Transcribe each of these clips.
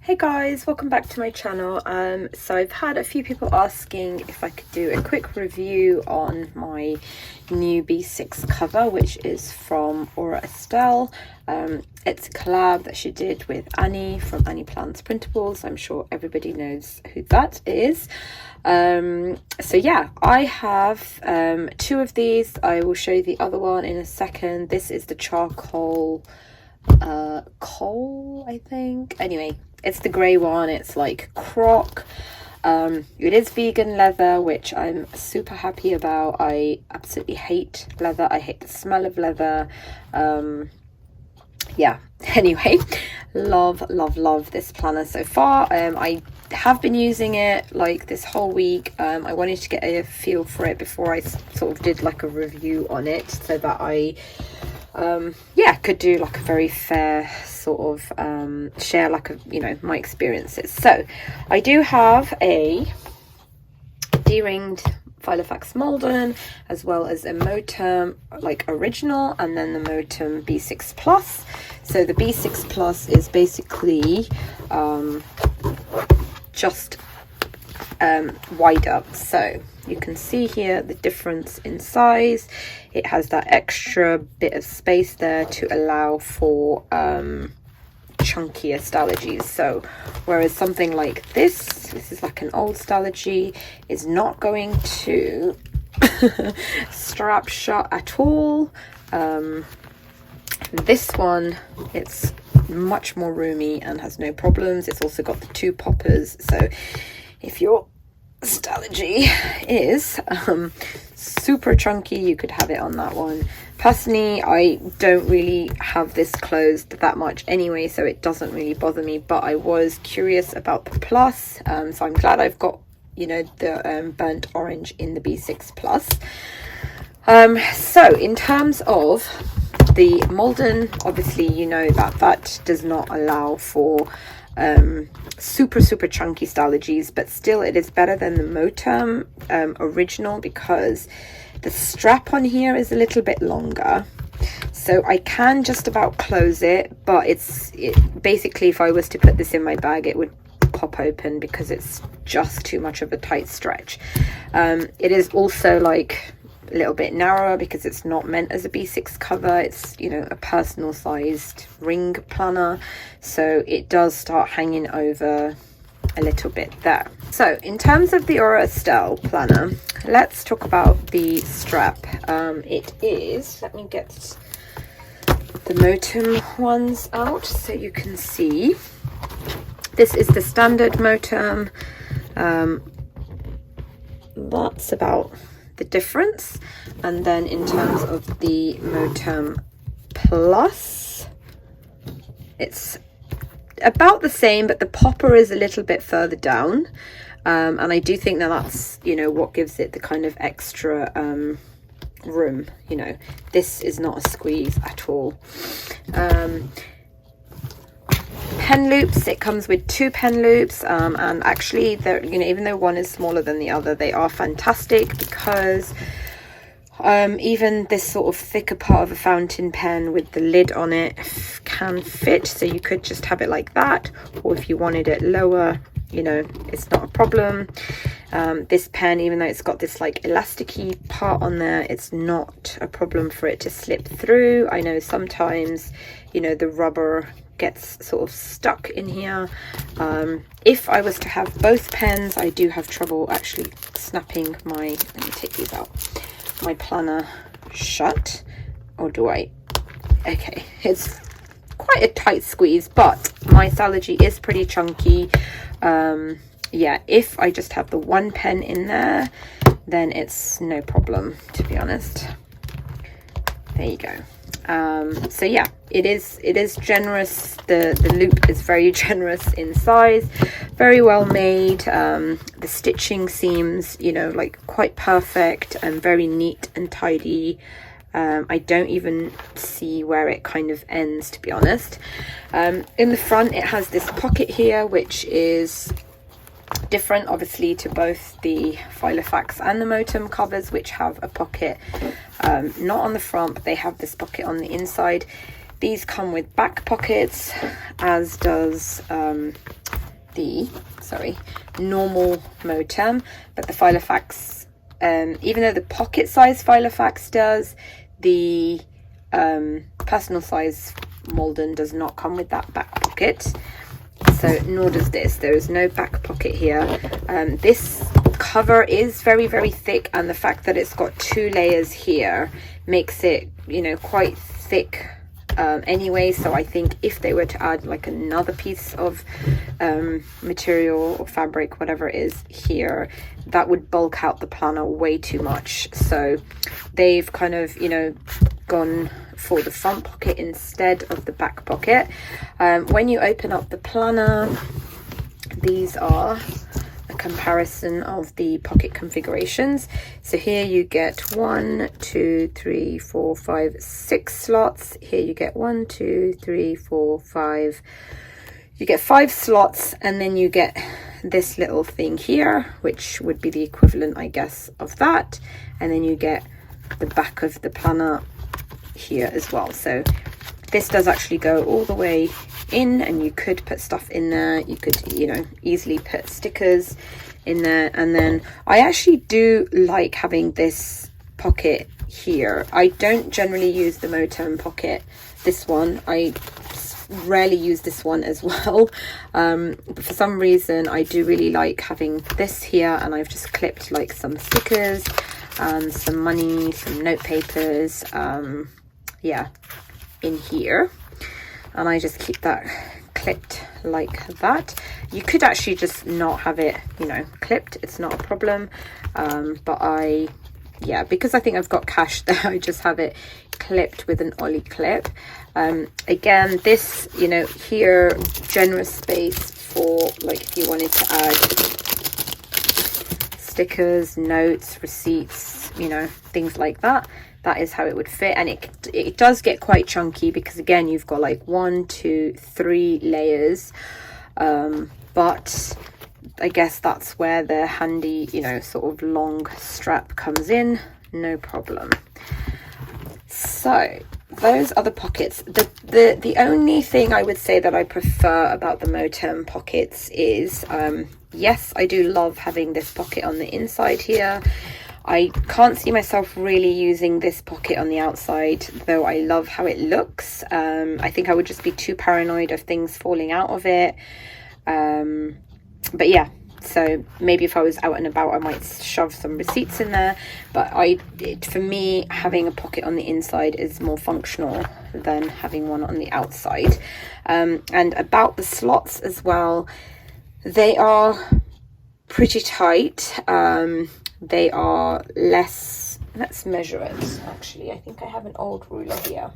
Hey guys, welcome back to my channel. So I've had a few people asking if I could do a quick review on my new B6 cover, which is from Aura Estelle. It's a collab that she did with Annie from Annie Plans Printables. I'm sure everybody knows who that is. So yeah, I have two of these. I will show you the other one in a second. This is the charcoal coal, I think. Anyway, it's the grey one. It's like croc. It is vegan leather, which I'm super happy about. I absolutely hate leather. I hate the smell of leather. Yeah, anyway, love this planner so far. I have been using it like this whole week. I wanted to get a feel for it before I sort of did like a review on it, so that I yeah, could do like a very fair sort of share like my experiences. So I do have a D-ringed Filofax Malden, as well as a Moterm like original, and then the Moterm B6 Plus. So the B6 Plus is basically just wider, so you can see here the difference in size. It has that extra bit of space there to allow for chunkier Stalogies. So whereas something like this is like an old Stalogy, is not going to strap shut at all. This one, it's much more roomy and has no problems. It's also got the two poppers, so if your Stalogy is super chunky, you could have it on that one. Personally, I don't really have this closed that much anyway, so it doesn't really bother me, but I was curious about the Plus, so I'm glad I've got, the burnt orange in the B6 Plus. So in terms of the Malden, obviously that does not allow for super chunky Stalogies, but still it is better than the Moterm original, because the strap on here is a little bit longer, so I can just about close it, but basically if I was to put this in my bag, it would pop open because it's just too much of a tight stretch. It is also like a little bit narrower because it's not meant as a B6 cover. It's a personal sized ring planner, so it does start hanging over a little bit there. So in terms of the Aura Estelle planner, let's talk about the strap. It is, let me get the Moterm ones out so you can see. This is the standard Moterm. That's about the difference. And then in terms of the Moterm Plus, it's about the same, but the popper is a little bit further down, and I do think that's what gives it the kind of extra room. This is not a squeeze at all. Pen loops, it comes with two pen loops, and actually they're even though one is smaller than the other, they are fantastic, because even this sort of thicker part of a fountain pen with the lid on it can fit, so you could just have it like that, or if you wanted it lower, it's not a problem. This pen, even though it's got this like elasticy part on there, it's not a problem for it to slip through. I know sometimes the rubber gets sort of stuck in here. If I was to have both pens, I do have trouble actually snapping my, let me take these out, my planner shut, or do I? Okay, it's quite a tight squeeze, but my Stalogy is pretty chunky. Yeah, if I just have the one pen in there, then it's no problem, to be honest. There you go. So yeah, it is generous. The loop is very generous in size, very well made. The stitching seems like quite perfect and very neat and tidy. I don't even see where it kind of ends, to be honest. In the front it has this pocket here, which is different obviously to both the Filofax and the Moterm covers, which have a pocket not on the front, but they have this pocket on the inside. These come with back pockets, as does the normal Moterm, but the Filofax, even though the pocket size Filofax does, the personal size Malden does not come with that back pocket. So nor does this. There is no back pocket here. This cover is very, very thick, and the fact that it's got 2 layers here makes it, you know, quite thick anyway. So I think if they were to add like another piece of material or fabric, whatever it is here, that would bulk out the planner way too much. So they've kind of, you know, gone for the front pocket instead of the back pocket. When you open up the planner, these are a comparison of the pocket configurations. So here you get 1, 2, 3, 4, 5, 6 slots. Here you get 1, 2, 3, 4, 5. You get 5 slots, and then you get this little thing here, which would be the equivalent, I guess, of that. And then you get the back of the planner here as well. So this does actually go all the way in, and you could put stuff in there. You could, you know, easily put stickers in there. And then I actually do like having this pocket here. I don't generally use the Moterm pocket, this one. I rarely use this one as well, but for some reason I do really like having this here, and I've just clipped like some stickers and some money, some note papers, yeah, in here, and I just keep that clipped like that. You could actually just not have it, you know, clipped, it's not a problem, but yeah, because I think I've got cash there, I just have it clipped with an ollie clip. Again, this, you know, here, generous space for like if you wanted to add stickers, notes, receipts, you know, things like that. That is how it would fit. And it does get quite chunky because again, you've got like 1, 2, 3 layers, but I guess that's where the handy, you know, sort of long strap comes in, no problem. So those are the pockets. The only thing I would say that I prefer about the Moterm pockets is, yes, I do love having this pocket on the inside here. I can't see myself really using this pocket on the outside, though I love how it looks. I think I would just be too paranoid of things falling out of it. But yeah, so maybe if I was out and about I might shove some receipts in there, but for me, having a pocket on the inside is more functional than having one on the outside. And about the slots as well, they are pretty tight. They are less, let's measure it actually. I think I have an old ruler here.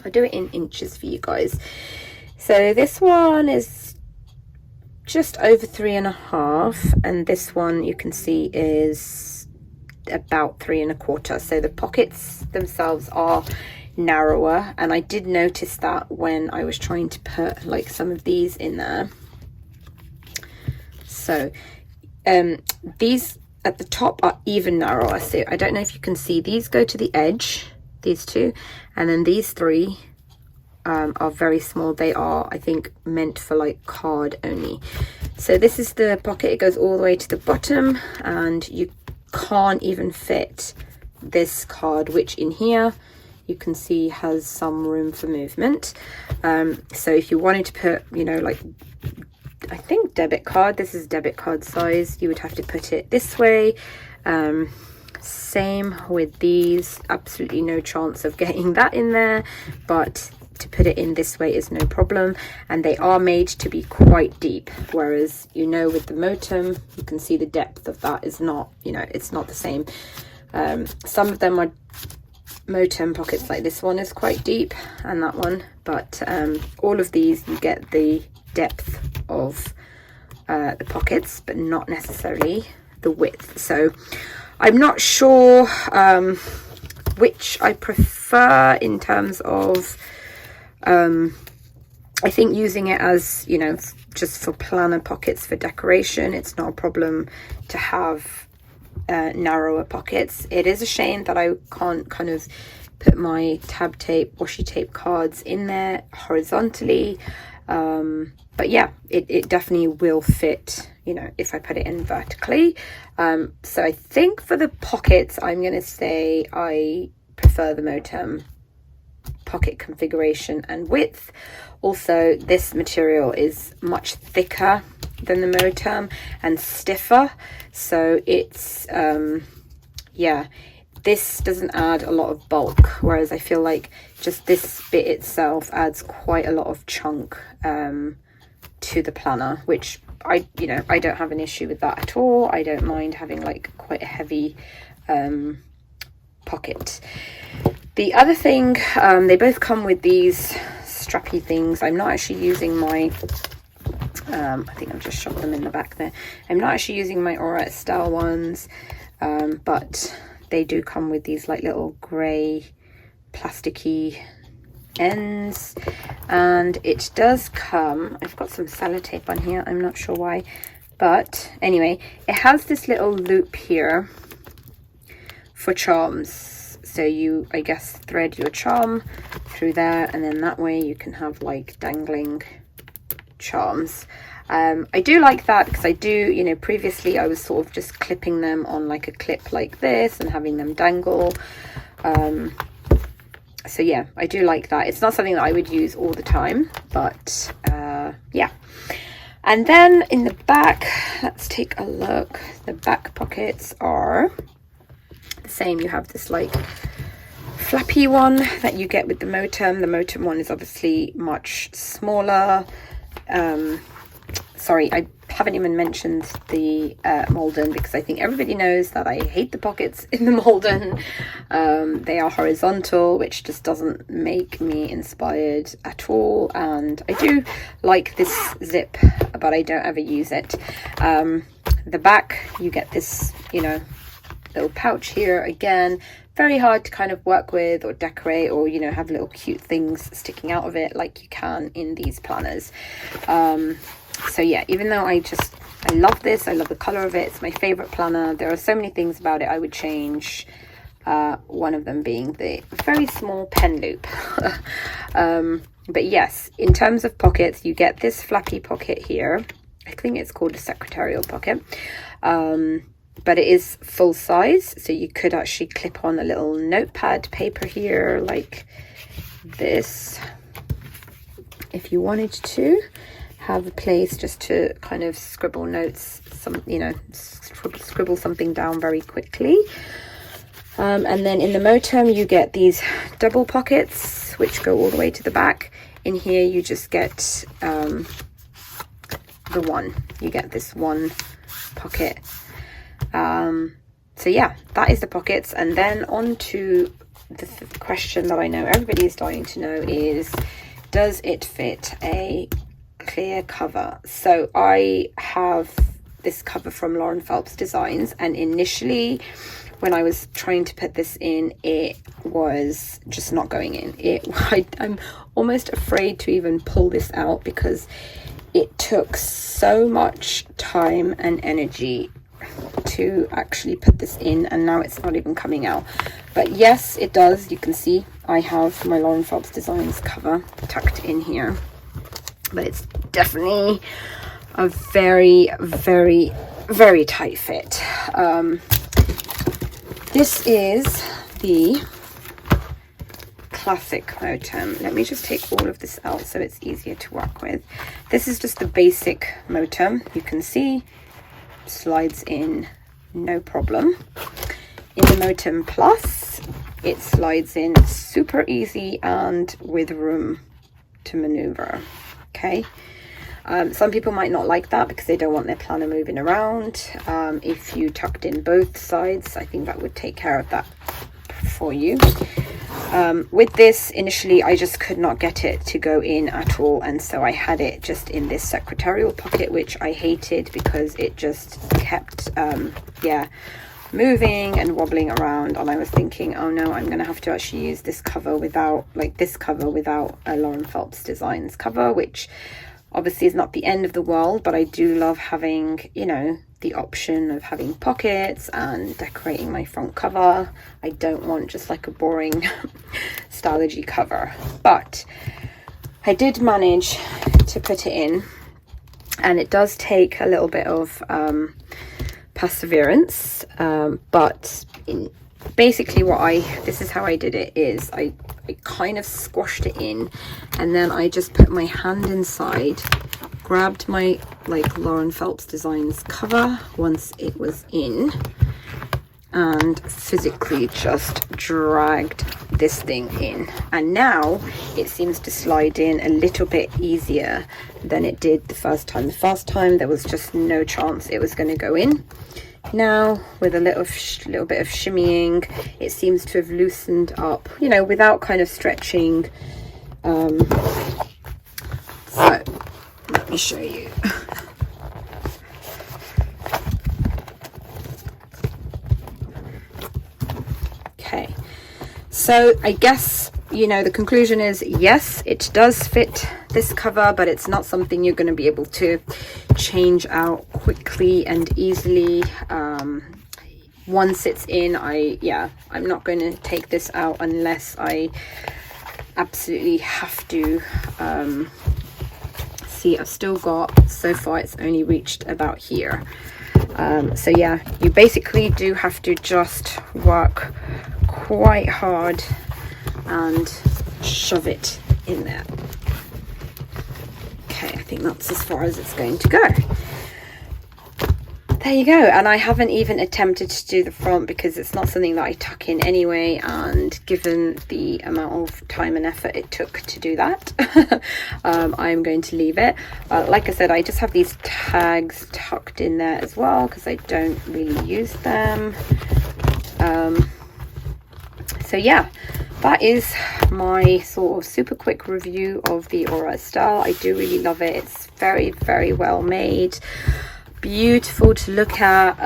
I'll do it in inches for you guys. So this one is just over 3.5, and this one you can see is about 3.25. So the pockets themselves are narrower, and I did notice that when I was trying to put like some of these in there. So these at the top are even narrower. So I don't know if you can see, these go to the edge, these two, and then these 3 are very small. They are, I think, meant for like card only. So this is the pocket, it goes all the way to the bottom, and you can't even fit this card, which in here you can see has some room for movement. So if you wanted to put, you know, like, I think debit card, this is debit card size, you would have to put it this way. Same with these, absolutely no chance of getting that in there, but to put it in this way is no problem. And they are made to be quite deep, whereas, you know, with the Moterm, you can see the depth of that is not, you know, it's not the same. Some of them are Moterm pockets, like this one is quite deep, and that one, but all of these you get the depth of the pockets, but not necessarily the width. So I'm not sure which I prefer in terms of I think using it as, you know, just for planner pockets for decoration, it's not a problem to have narrower pockets. It is a shame that I can't kind of put my tab tape, washi tape cards in there horizontally. But yeah, it definitely will fit, you know, if I put it in vertically. So I think for the pockets, I'm going to say I prefer the Moterm pocket configuration and width. Also, this material is much thicker than the Moterm and stiffer, so it's yeah, this doesn't add a lot of bulk, whereas I feel like just this bit itself adds quite a lot of chunk to the planner, which I don't have an issue with that at all. I don't mind having like quite a heavy pocket. The other thing, they both come with these strappy things. I'm not actually using my I think I've just shoved them in the back there. I'm not actually using my Aura Estelle ones, but they do come with these like little grey plasticky ends, and it does come, I've got some sellotape on here, I'm not sure why, but anyway, it has this little loop here for charms. So you, I guess, thread your charm through there, and then that way you can have like dangling charms. I do like that because I do, you know, previously I was sort of just clipping them on like a clip like this and having them dangle. So yeah, I do like that. It's not something that I would use all the time, but yeah. And then in the back, let's take a look. The back pockets are the same. You have this like flappy one that you get with the Moterm. The Moterm one is obviously much smaller. Sorry, I haven't even mentioned the Malden, because I think everybody knows that I hate the pockets in the Malden. They are horizontal, which just doesn't make me inspired at all, and I do like this zip, but I don't ever use it. The back, you get this, you know, little pouch here. Again, very hard to kind of work with or decorate, or, you know, have little cute things sticking out of it like you can in these planners. So yeah, even though I love this, I love the color of it, it's my favorite planner, there are so many things about it I would change, one of them being the very small pen loop. But yes, in terms of pockets, you get this flappy pocket here. I think it's called a secretarial pocket, but it is full size, so you could actually clip on a little notepad paper here like this if you wanted to have a place just to kind of scribble notes, some, you know, scribble something down very quickly. And then in the Moterm you get these double pockets which go all the way to the back. In here you just get the one, you get this one pocket. So yeah, that is the pockets. And then on to the question that I know everybody is dying to know is, does it fit a clear cover? So I have this cover from Lauren Phelps Designs, and initially when I was trying to put this in, it was just not going in. I'm almost afraid to even pull this out because it took so much time and energy to actually put this in, and now it's not even coming out. But yes, it does. You can see I have my Lauren Phelps Designs cover tucked in here, but it's definitely a very, very, very tight fit. This is the classic Moterm. Let me just take all of this out so it's easier to work with. This is just the basic Moterm. You can see slides in no problem. In the Moterm Plus, it slides in super easy and with room to maneuver. Okay, some people might not like that because they don't want their planner moving around. If you tucked in both sides, I think that would take care of that for you. With this, initially I just could not get it to go in at all, and so I had it just in this secretarial pocket, which I hated because it just kept yeah, moving and wobbling around. And I was thinking, oh no, I'm gonna have to actually use this cover without, like this cover without a Lauren Phelps Designs cover, which obviously is not the end of the world, but I do love having, you know, the option of having pockets and decorating my front cover. I don't want just like a boring Stalogy cover. But I did manage to put it in, and it does take a little bit of perseverance, but basically this is how I did it, is I kind of squashed it in, and then I just put my hand inside, grabbed my like Lauren Phelps Designs cover once it was in, and physically just dragged this thing in, and now it seems to slide in a little bit easier than it did the first time. The first time there was just no chance it was going to go in. Now with a little bit of shimmying, it seems to have loosened up, you know, without kind of stretching. So let me show you. Okay, so I guess, you know, the conclusion is yes, it does fit this cover, but it's not something you're going to be able to change out quickly and easily. Once it's in, I'm not going to take this out unless I absolutely have to. See, I've still got, so far it's only reached about here. So yeah, you basically do have to just work quite hard and shove it in there. Okay, I think that's as far as it's going to go. There you go. And I haven't even attempted to do the front because it's not something that I tuck in anyway, and given the amount of time and effort it took to do that, I'm going to leave it. Like I said, I just have these tags tucked in there as well because I don't really use them. So yeah, that is my sort of super quick review of the Aura Estelle. I do really love it. It's very, very well made, beautiful to look at.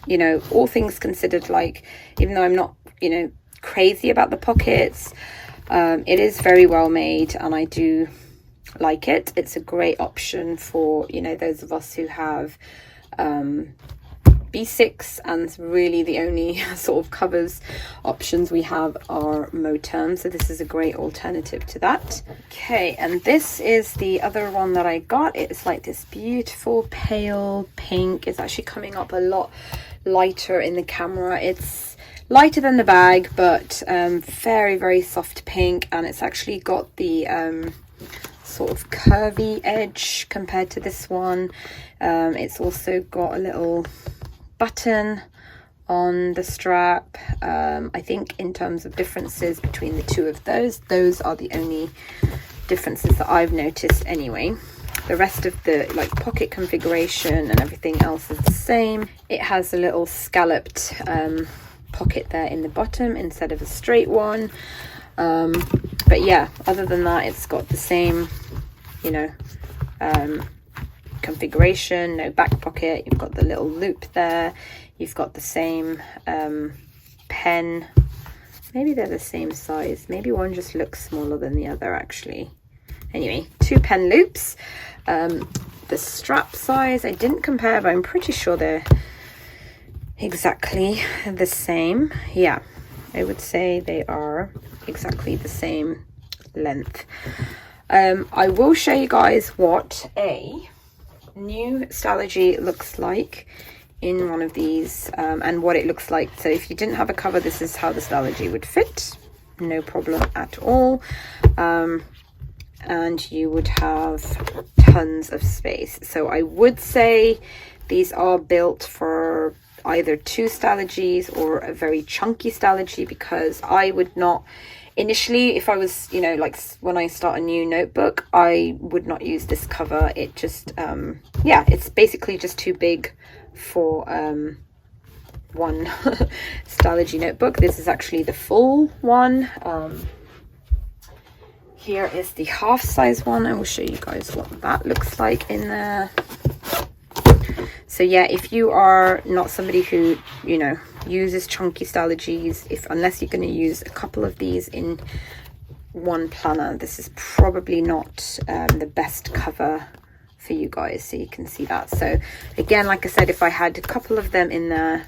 You know, all things considered, like, even though I'm not, you know, crazy about the pockets, it is very well made and I do like it. It's a great option for, you know, those of us who have B6, and really the only sort of covers options we have are Moterms, so this is a great alternative to that. Okay, and this is the other one that I got. It's like this beautiful pale pink. It's actually coming up a lot lighter in the camera. It's lighter than the bag, but very, very soft pink, and it's actually got the sort of curvy edge compared to this one. It's also got a little button on the strap. I think in terms of differences between the two of those are the only differences that I've noticed anyway. The rest of the like pocket configuration and everything else is the same. It has a little scalloped pocket there in the bottom instead of a straight one, but yeah, other than that, it's got the same, you know, configuration. No back pocket. You've got the little loop there. You've got the same pen. Maybe they're the same size. Maybe one just looks smaller than the other actually. Anyway, 2 pen loops. The strap size I didn't compare, but I'm pretty sure they're exactly the same. Yeah, I would say they are exactly the same length. I will show you guys what a new Stalogy looks like in one of these, and what it looks like. So if you didn't have a cover, this is how the Stalogy would fit, no problem at all. And you would have tons of space. So I would say these are built for either 2 Stalogies or a very chunky Stalogy, because I would not initially, if I was, you know, like when I start a new notebook, I would not use this cover. It just yeah, it's basically just too big for one Stalogy notebook. This is actually the full one. Here is the half size one. I will show you guys what that looks like in there. So yeah, if you are not somebody who, you know, uses chunky Stalogies, unless you're going to use a couple of these in one planner, this is probably not the best cover for you guys. So you can see that. So again, like I said, if I had a couple of them in there,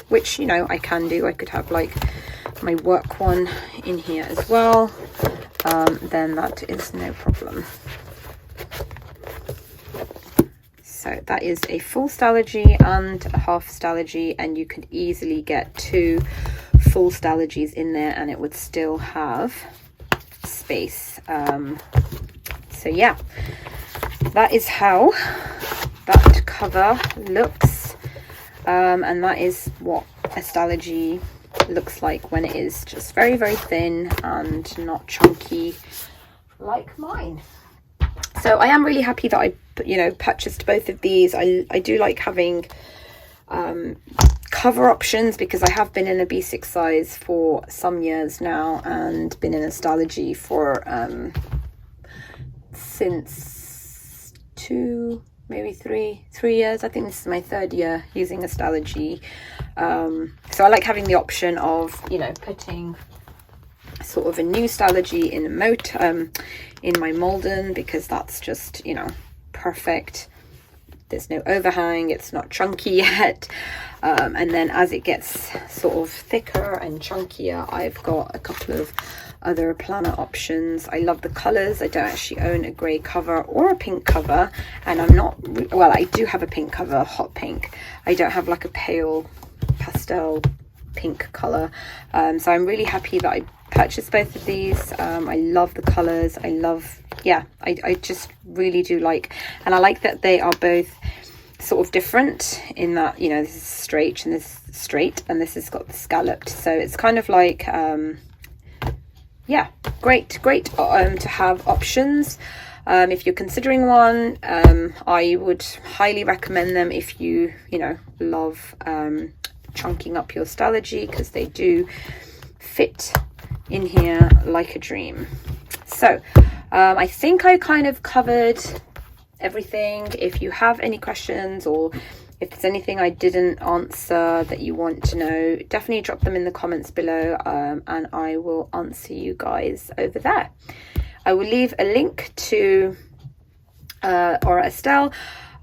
which, you know, I can do, I could have like my work one in here as well. then that is no problem. So that is a full Stalogy and a half Stalogy, and you could easily get 2 full Stalogys in there and it would still have space. So yeah, that is how that cover looks, and that is what a Stalogy looks like when it is just very, very thin and not chunky like mine. So I am really happy that I, you know, purchased both of these. I do like having cover options, because I have been in a B6 size for some years now and been in a Stalogy for since 2, maybe 3 years. I think this is my 3rd year using a Stalogy. So I like having the option of, you know, putting sort of a new Stalogy in a in my Malden, because that's just, you know, perfect. There's no overhang, it's not chunky yet, and then as it gets sort of thicker and chunkier, I've got a couple of other planner options. I love the colors. I don't actually own a grey cover or a pink cover, and I'm not, well, I do have a pink cover, hot pink. I don't have like a pale pastel pink color, so I'm really happy that I purchased both of these. I love the colors. I love, yeah, I just really do like, and I like that they are both sort of different in that, you know, this is straight and this is straight and this has got the scalloped, so it's kind of like yeah, great to have options. If you're considering one, I would highly recommend them if you know, love chunking up your Stalogy, because they do fit in here like a dream. So I think I kind of covered everything. If you have any questions, or if there's anything I didn't answer that you want to know, definitely drop them in the comments below, and I will answer you guys over there. I will leave a link to Aura Estelle.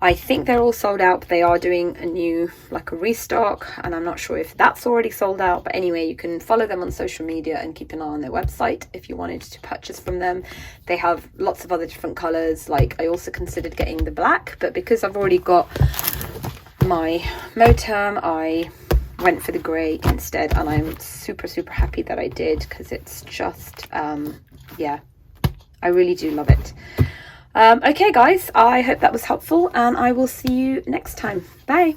I think they're all sold out, but they are doing a new, like a restock, and I'm not sure if that's already sold out. But anyway, you can follow them on social media and keep an eye on their website if you wanted to purchase from them. They have lots of other different colors. Like, I also considered getting the black, but because I've already got my Moterm, I went for the grey instead, and I'm super happy that I did, because it's just yeah, I really do love it. Okay guys, I hope that was helpful, and I will see you next time. Bye.